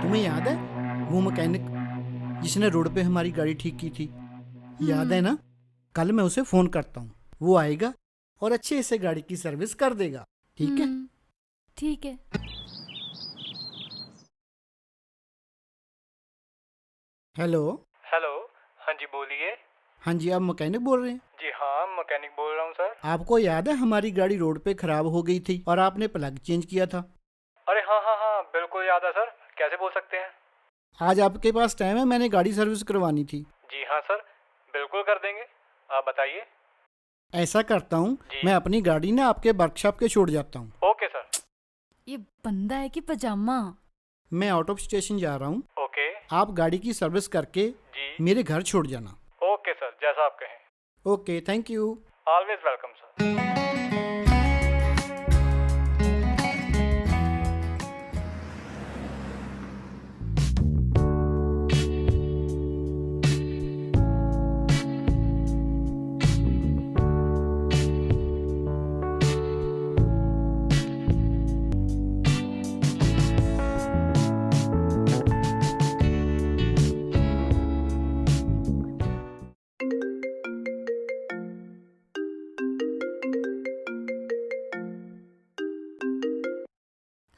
[SPEAKER 9] तुम्हें याद है वो मैकेनिक जिसने रोड पे हमारी गाड़ी ठीक की थी? याद है ना? कल मैं उसे फोन करता हूँ, वो आएगा और अच्छे से गाड़ी की सर्विस कर देगा। ठीक है?
[SPEAKER 8] ठीक है।
[SPEAKER 9] हेलो।
[SPEAKER 4] हेलो। हाँ जी बोलिए।
[SPEAKER 9] हाँ जी, आप मैकेनिक बोल रहे हैं?
[SPEAKER 4] जी हाँ, मैकेनिक बोल रहा हूँ सर।
[SPEAKER 9] आपको याद है हमारी गाड़ी रोड पे खराब हो गई थी और आपने प्लग चेंज किया था?
[SPEAKER 4] अरे हाँ हाँ हाँ, बिल्कुल याद है सर। कैसे बोल सकते हैं।
[SPEAKER 9] आज आपके पास टाइम है? मैंने गाड़ी सर्विस करवानी थी।
[SPEAKER 4] जी हाँ सर, बिल्कुल कर देंगे। आप बताइए।
[SPEAKER 9] ऐसा करता हूँ, मैं अपनी गाड़ी ना आपके वर्कशॉप के छोड़ जाता हूँ।
[SPEAKER 4] Okay sir.
[SPEAKER 8] ये बंदा है कि पजामा?
[SPEAKER 9] मैं आउट ऑफ स्टेशन जा रहा हूँ।
[SPEAKER 4] ओके।
[SPEAKER 9] आप गाड़ी की सर्विस करके मेरे घर छोड़ जाना।
[SPEAKER 4] ओके सर, जैसा आप कहें।
[SPEAKER 9] Okay, thank you.
[SPEAKER 4] Always welcome sir.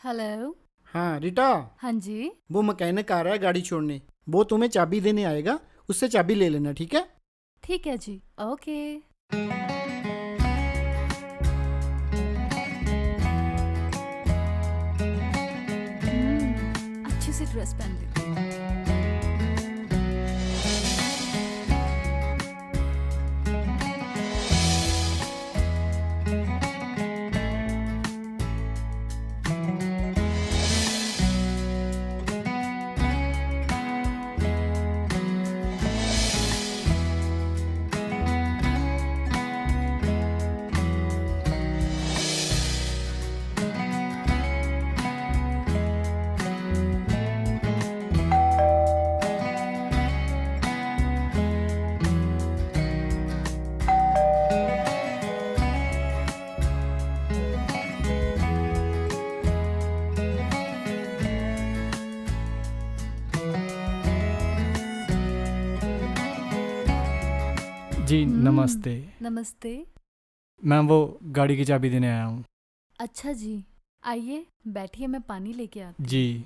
[SPEAKER 8] Hello.
[SPEAKER 9] हाँ रीटा,
[SPEAKER 8] हाँ जी।
[SPEAKER 9] वो मैकेनिक आ रहा है गाड़ी छोड़ने। वो तुम्हें चाबी देने आएगा, उससे चाबी ले लेना। ठीक है?
[SPEAKER 8] ठीक है जी। ओके। अच्छे से ड्रेस पहन लेती हूँ।
[SPEAKER 4] जी नमस्ते।
[SPEAKER 8] नमस्ते।
[SPEAKER 4] मैम वो गाड़ी की चाबी देने आया हूँ।
[SPEAKER 8] अच्छा जी, आइए बैठिए, मैं पानी लेके आती हूँ।
[SPEAKER 4] जी।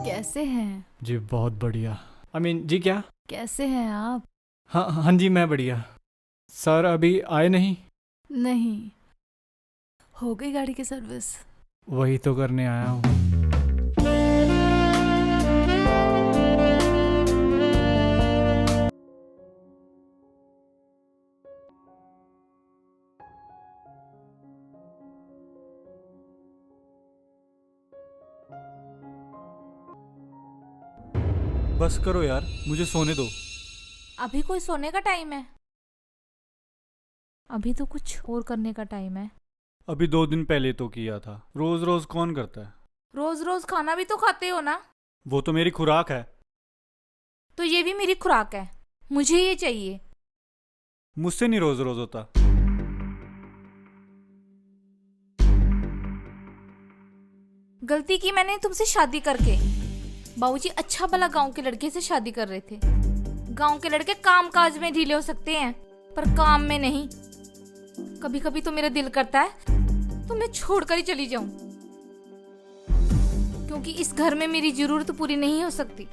[SPEAKER 8] कैसे हैं?
[SPEAKER 4] जी बहुत बढ़िया। जी क्या?
[SPEAKER 8] कैसे हैं आप?
[SPEAKER 4] हाँ हाँ जी मैं बढ़िया। सर अभी आए नहीं?
[SPEAKER 8] नहीं। हो गई गाड़ी की सर्विस?
[SPEAKER 4] वही तो करने आया हूँ।
[SPEAKER 1] बस करो यार, मुझे सोने दो।
[SPEAKER 2] अभी कोई सोने का टाइम है? अभी तो कुछ और करने का टाइम है।
[SPEAKER 1] अभी 2 दिन पहले तो किया था। रोज रोज कौन करता है?
[SPEAKER 2] रोज रोज खाना भी तो खाते हो ना?
[SPEAKER 1] वो तो मेरी खुराक है।
[SPEAKER 2] तो ये भी मेरी खुराक है, मुझे ये चाहिए।
[SPEAKER 1] मुझसे नहीं रोज रोज होता।
[SPEAKER 2] गलती की मैंने तुमसे शादी करके। बाबूजी अच्छा भला गांव के लड़के से शादी कर रहे थे। गांव के लड़के काम काज में ढीले हो सकते हैं, पर काम में नहीं। कभी कभी तो मेरा दिल करता है तो मैं छोड़कर ही चली जाऊं, क्योंकि इस घर में मेरी जरूरत पूरी नहीं हो सकती।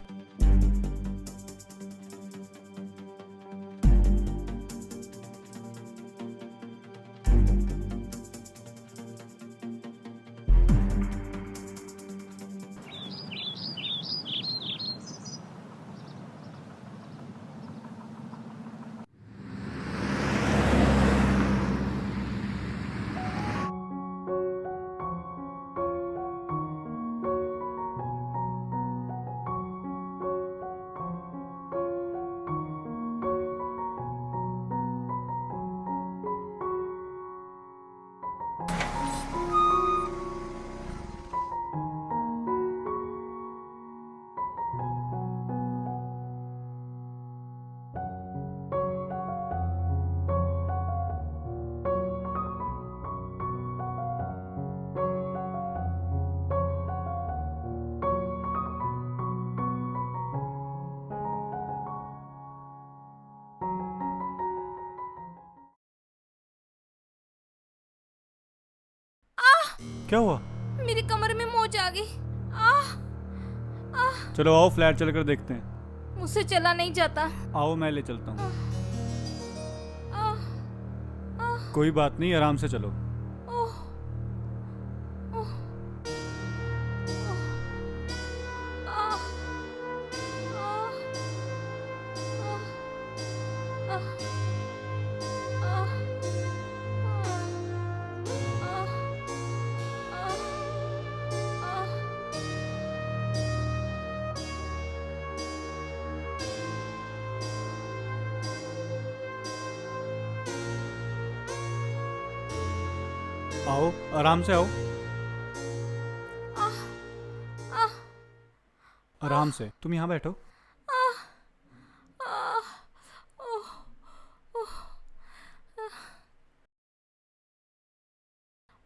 [SPEAKER 1] क्या हुआ?
[SPEAKER 2] मेरी कमर में मोच आ गई। आह आह,
[SPEAKER 1] चलो आओ फ्लैट चलकर देखते हैं।
[SPEAKER 2] मुझसे चला नहीं जाता।
[SPEAKER 1] आओ मैं ले चलता हूँ।
[SPEAKER 2] आह आह
[SPEAKER 1] कोई बात नहीं, आराम से चलो।
[SPEAKER 2] ओह ओह आह आह आह आह
[SPEAKER 1] आओ आराम से आओ। आराम से, तुम यहाँ बैठो।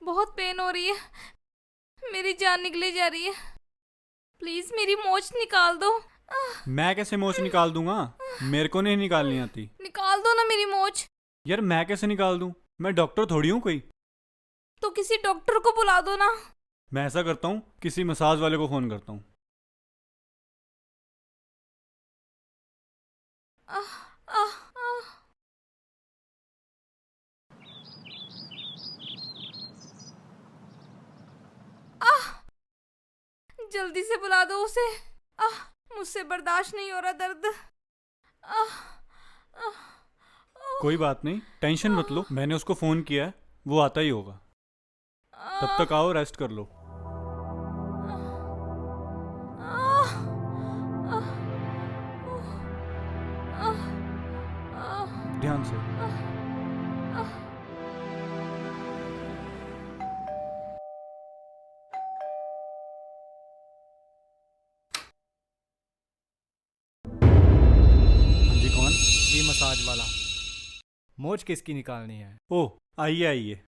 [SPEAKER 2] बहुत पेन हो रही है, मेरी जान निकले जा रही है। प्लीज मेरी मोच निकाल दो।
[SPEAKER 1] मैं कैसे मोच निकाल दूंगा? मेरे को नहीं निकालनी आती।
[SPEAKER 2] निकाल दो ना मेरी मोच।
[SPEAKER 1] यार मैं कैसे निकाल दूं? मैं डॉक्टर थोड़ी हूँ कोई।
[SPEAKER 2] तो किसी डॉक्टर को बुला दो ना।
[SPEAKER 1] मैं ऐसा करता हूँ, किसी मसाज वाले को फोन करता हूँ।
[SPEAKER 2] आह, आह, आह। आह, जल्दी से बुला दो उसे। आह, मुझसे बर्दाश्त नहीं हो रहा दर्द। आह, आह,
[SPEAKER 1] कोई बात नहीं, टेंशन मत लो, मैंने उसको फोन किया है, वो आता ही होगा। तब तक आओ, रेस्ट कर लो।
[SPEAKER 2] आह, आह, आह, आह,
[SPEAKER 1] ध्यान से।
[SPEAKER 2] आह।
[SPEAKER 1] हाँ जी, कौन?
[SPEAKER 4] ये मसाज वाला। मोच किसकी निकालनी है?
[SPEAKER 1] ओह, आइए आइए।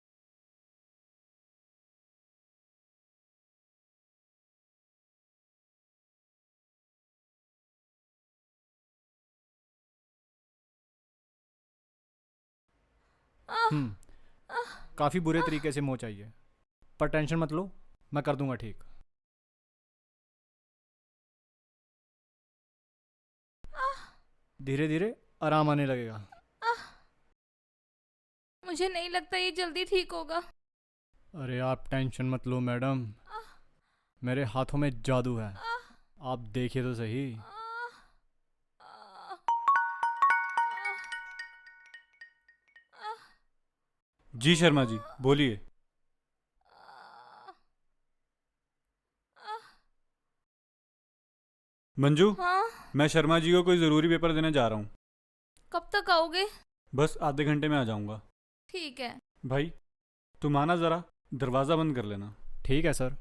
[SPEAKER 4] काफ़ी बुरे तरीके से मोच आई है, पर टेंशन मत लो, मैं कर दूंगा ठीक। धीरे धीरे आराम आने लगेगा।
[SPEAKER 2] मुझे नहीं लगता ये जल्दी ठीक होगा।
[SPEAKER 4] अरे आप टेंशन मत लो मैडम, मेरे हाथों में जादू है, आप देखिए तो सही।
[SPEAKER 1] जी शर्मा जी, बोलिए। मंजू,
[SPEAKER 2] हाँ,
[SPEAKER 1] मैं शर्मा जी को कोई ज़रूरी पेपर देने जा रहा हूँ।
[SPEAKER 2] कब तक आओगे?
[SPEAKER 1] बस आधे घंटे में आ जाऊँगा।
[SPEAKER 2] ठीक है।
[SPEAKER 1] भाई तुम आना ज़रा, दरवाज़ा बंद कर लेना।
[SPEAKER 4] ठीक है सर।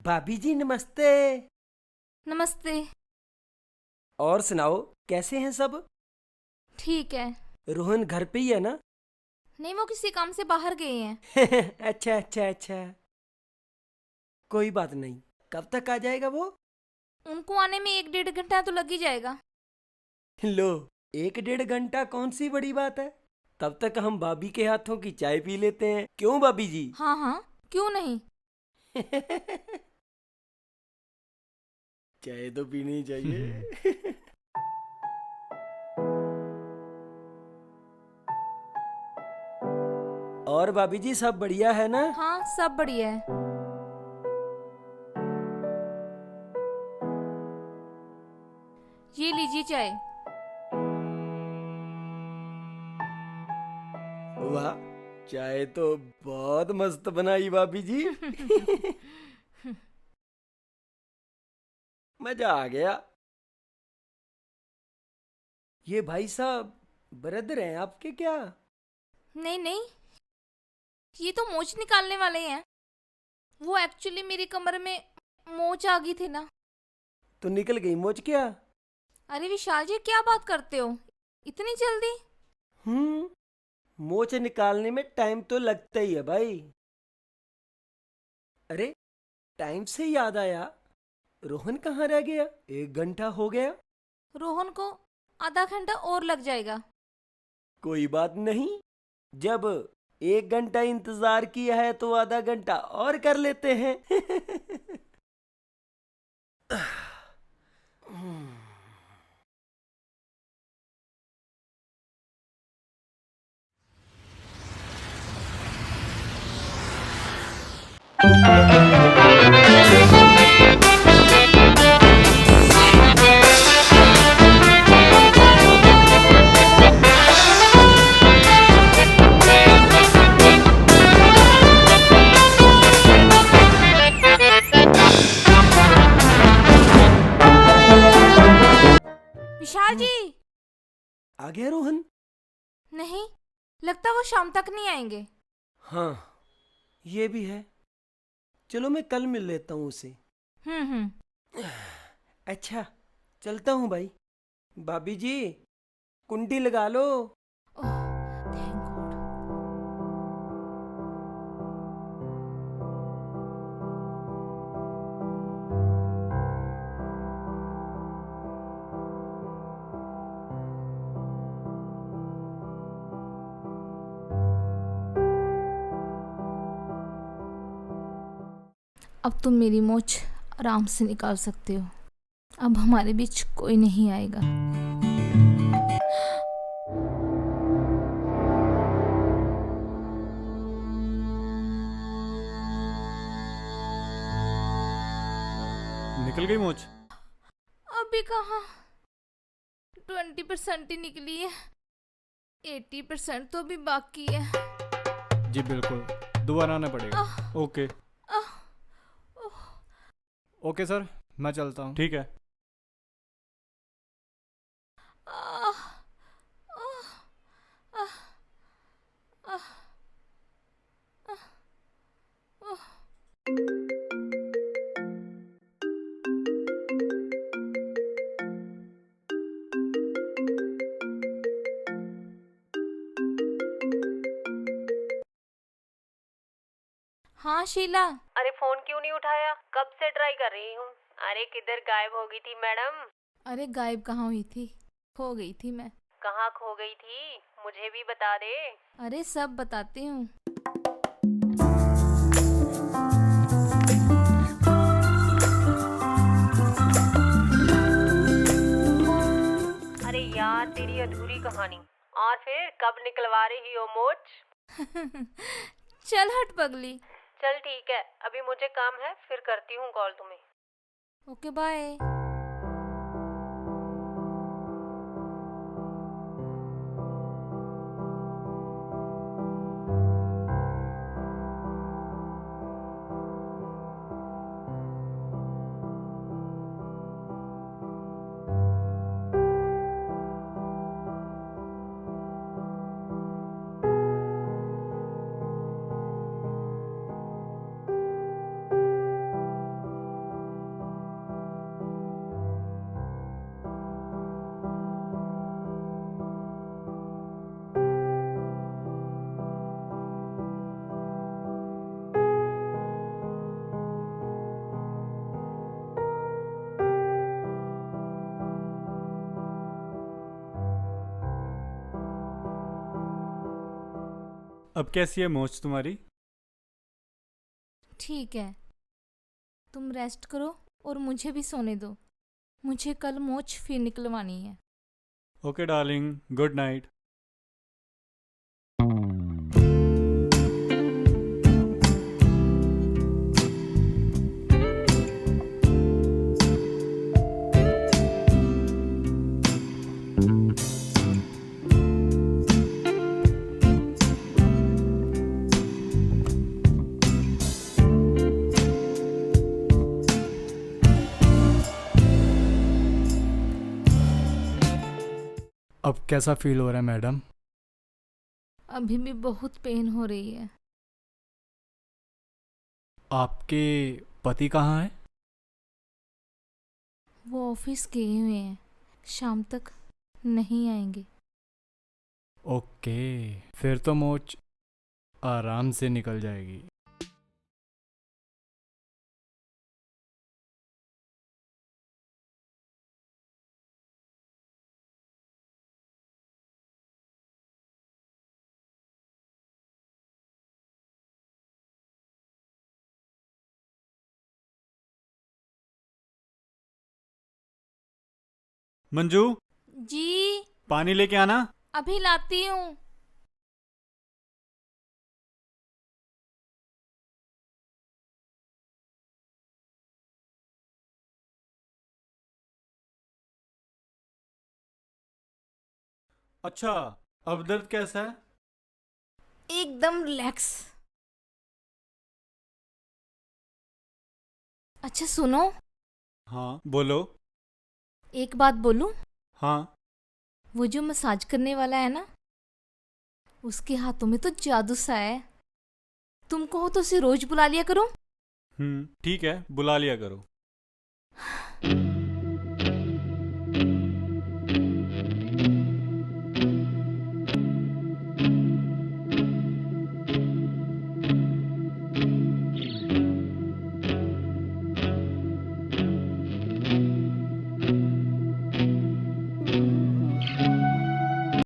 [SPEAKER 3] भाभी जी नमस्ते।
[SPEAKER 2] नमस्ते।
[SPEAKER 3] और सुनाओ, कैसे हैं सब?
[SPEAKER 2] ठीक है।
[SPEAKER 3] रोहन घर पे ही है ना?
[SPEAKER 2] नहीं, वो किसी काम से बाहर गए हैं।
[SPEAKER 3] अच्छा अच्छा अच्छा, कोई बात नहीं। कब तक आ जाएगा वो?
[SPEAKER 2] उनको आने में 1-1.5 घंटा तो लग ही जाएगा।
[SPEAKER 3] लो, 1-1.5 घंटा कौन सी बड़ी बात है। तब तक हम भाभी के हाथों की चाय पी लेते हैं, क्यों भाभी जी?
[SPEAKER 2] हाँ हाँ, क्यों नहीं।
[SPEAKER 3] चाय तो पीनी चाहिए। और भाभी जी सब बढ़िया है ना?
[SPEAKER 2] हाँ, सब बढ़िया है। ये लीजिए चाय।
[SPEAKER 3] वाह, चाय तो बहुत मस्त बनाई भाभी जी। मजा आ गया। ये भाई साहब ब्रदर हैं आपके क्या?
[SPEAKER 2] नहीं नहीं, ये तो मोच निकालने वाले हैं। वो एक्चुअली मेरी कमर में मोच आ गई थी ना।
[SPEAKER 3] तो निकल गई मोच क्या?
[SPEAKER 2] अरे विशाल जी, क्या बात करते हो, इतनी जल्दी?
[SPEAKER 3] मोच निकालने में टाइम तो लगता ही है भाई। अरे टाइम से याद आया, रोहन कहाँ रह गया? 1 घंटा हो गया।
[SPEAKER 2] रोहन को आधा घंटा और लग जाएगा।
[SPEAKER 3] कोई बात नहीं, जब 1 घंटा इंतजार किया है तो आधा घंटा और कर लेते हैं।
[SPEAKER 2] विशाल जी।
[SPEAKER 3] आ गया रोहन?
[SPEAKER 2] नहीं, लगता वो शाम तक नहीं आएंगे।
[SPEAKER 3] हाँ, ये भी है। चलो मैं कल मिल लेता हूँ उसे। अच्छा, चलता हूँ भाई। भाभी जी, कुंडी लगा लो।
[SPEAKER 2] Thank God. अब तुम मेरी मोच आराम से निकाल सकते हो। अब हमारे बीच कोई नहीं आएगा।
[SPEAKER 1] निकल गई मोच?
[SPEAKER 2] अभी कहाँ, 20% ही निकली है, 80% तो अभी बाकी है।
[SPEAKER 1] जी बिल्कुल, दोबारा आना पड़ेगा। ओके।
[SPEAKER 4] ओके सर, मैं चलता हूँ।
[SPEAKER 1] ठीक है।
[SPEAKER 2] हाँ शीला।
[SPEAKER 10] अरे फोन क्यों नहीं उठाया? कब से ट्राई कर रही हूँ। अरे किधर गायब हो गई थी मैडम?
[SPEAKER 2] अरे गायब कहाँ हुई थी, खो गई थी मैं।
[SPEAKER 10] कहाँ खो गई थी? मुझे भी बता दे।
[SPEAKER 2] अरे सब बताती हूँ।
[SPEAKER 10] अरे यार तेरी अधूरी कहानी। और फिर कब निकलवा रही हो मोच?
[SPEAKER 2] चल हट पगली।
[SPEAKER 10] चल ठीक है, अभी मुझे काम है, फिर करती हूँ कॉल तुम्हें।
[SPEAKER 2] Okay bye.
[SPEAKER 1] अब कैसी है मोच तुम्हारी?
[SPEAKER 2] ठीक है, तुम रेस्ट करो और मुझे भी सोने दो। मुझे कल मोच फिर निकलवानी है।
[SPEAKER 1] Okay darling, good night.
[SPEAKER 4] अब कैसा फील हो रहा है मैडम?
[SPEAKER 2] अभी भी बहुत पेन हो रही है।
[SPEAKER 4] आपके पति कहाँ हैं?
[SPEAKER 2] वो ऑफिस गए हुए हैं, शाम तक नहीं आएंगे।
[SPEAKER 4] ओके, फिर तो मोच आराम से निकल जाएगी।
[SPEAKER 1] मंजू,
[SPEAKER 2] जी
[SPEAKER 1] पानी लेके आना।
[SPEAKER 2] अभी लाती हूँ।
[SPEAKER 1] अच्छा, अब दर्द कैसा है?
[SPEAKER 8] एकदम रिलैक्स। अच्छा सुनो,
[SPEAKER 1] हाँ बोलो।
[SPEAKER 8] एक बात बोलूं?
[SPEAKER 1] हाँ।
[SPEAKER 8] वो जो मसाज करने वाला है ना, उसके हाथों में तो जादू सा है। तुम कहो तो उसे रोज बुला लिया करो।
[SPEAKER 1] ठीक है, बुला लिया करो।